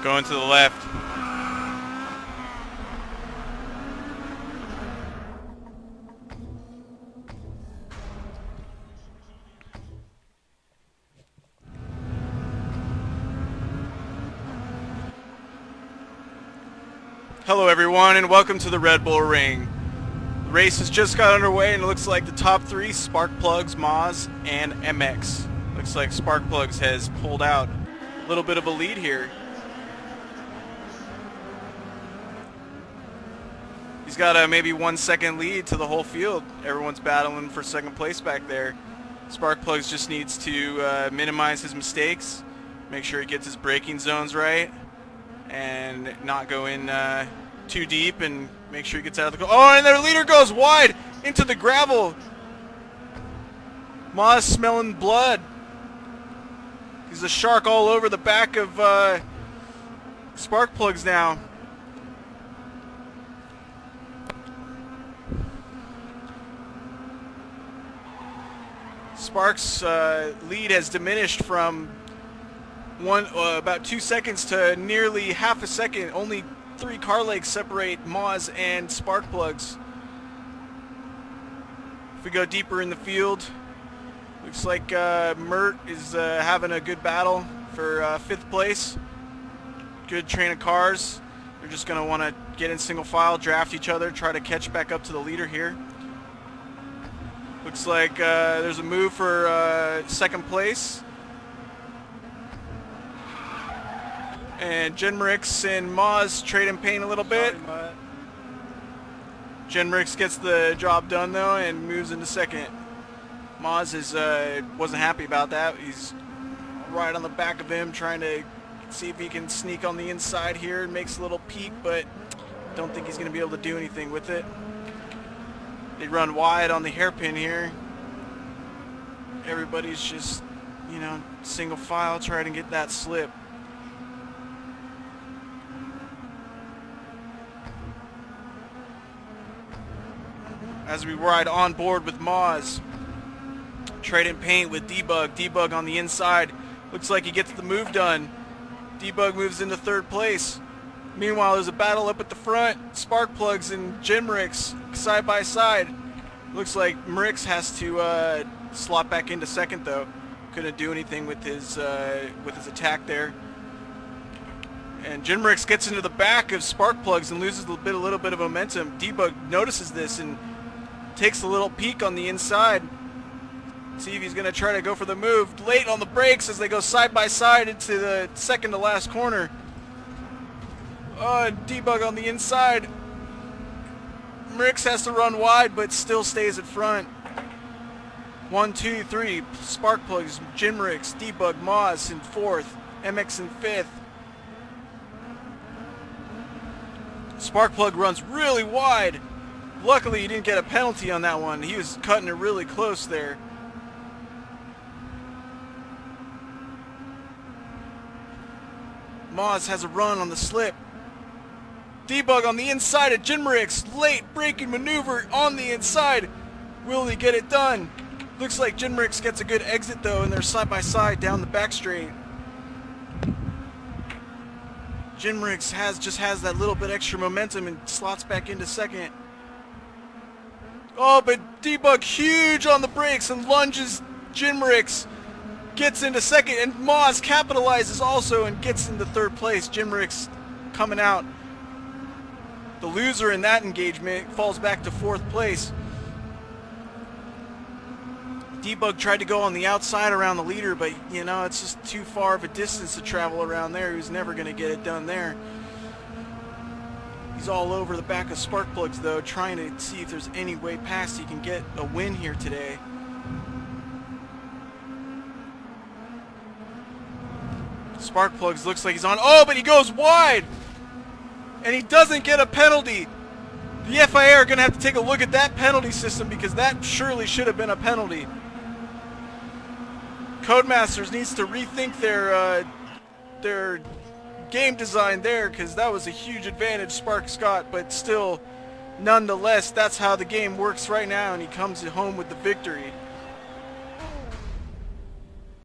Going to the left. Hello everyone and welcome to the Red Bull Ring. The race has just got underway and it looks like the top three, Sparkplugs, Moz, and MX. Looks like Sparkplugs has pulled out a little bit of a lead here. He's got a maybe 1 second lead to the whole field. Everyone's battling for second place back there. Sparkplugs just needs to minimize his mistakes, make sure he gets his braking zones right, and not go in too deep, and make sure he gets out of the oh, and their leader goes wide into the gravel. Moz smelling blood. He's a shark all over the back of Sparkplugs now. Sparks' lead has diminished from about 2 seconds to nearly half a second. Only 3 car lengths separate Moz and Sparkplugs. If we go deeper in the field, looks like Mert is having a good battle for 5th place. Good train of cars. They're just going to want to get in single file, draft each other, try to catch back up to the leader here. Looks like there's a move for 2nd place. And Genrix and Moz trade in paint a little bit. Genrix gets the job done though and moves into 2nd. Moz wasn't happy about that. He's right on the back of him, trying to see if he can sneak on the inside here. Makes a little peek, but don't think he's going to be able to do anything with it. They run wide on the hairpin here. Everybody's just, you know, single file trying to get that slip. As we ride on board with Moz, trade in paint with Debug. Debug on the inside. Looks like he gets the move done. Debug moves into 3rd place. Meanwhile, there's a battle up at the front. Sparkplugs and Genrix side by side. Looks like Mrix has to slot back into 2nd though. Couldn't do anything with his attack there. And Genrix gets into the back of Sparkplugs and loses a little bit of momentum. Debug notices this and takes a little peek on the inside. See if he's going to try to go for the move. Late on the brakes as they go side by side into the 2nd to last corner. Debug on the inside. Mrix has to run wide, but still stays at front. 1, 2, 3. Sparkplugs, Genrix, Debug, Moz in 4th. MX in 5th. Sparkplug runs really wide. Luckily, he didn't get a penalty on that one. He was cutting it really close there. Moz has a run on the slip. Debug on the inside of Genrix. Late braking maneuver on the inside. Will he get it done? Looks like Genrix gets a good exit though, and they're side by side down the back straight. Genrix just has that little bit extra momentum and slots back into 2nd. Oh, but Debug huge on the brakes and lunges Genrix. Gets into 2nd, and Moz capitalizes also and gets into 3rd place. Genrix coming out. The loser in that engagement falls back to 4th place. Debug tried to go on the outside around the leader, but you know, it's just too far of a distance to travel around there. He was never going to get it done there. He's all over the back of Sparkplugs though, trying to see if there's any way past he can get a win here today. Sparkplugs looks like he's on. Oh, but he goes wide! And he doesn't get a penalty. The FIA are going to have to take a look at that penalty system because that surely should have been a penalty. Codemasters needs to rethink their game design there because that was a huge advantage Sparks got, but still, nonetheless, that's how the game works right now, and he comes home with the victory.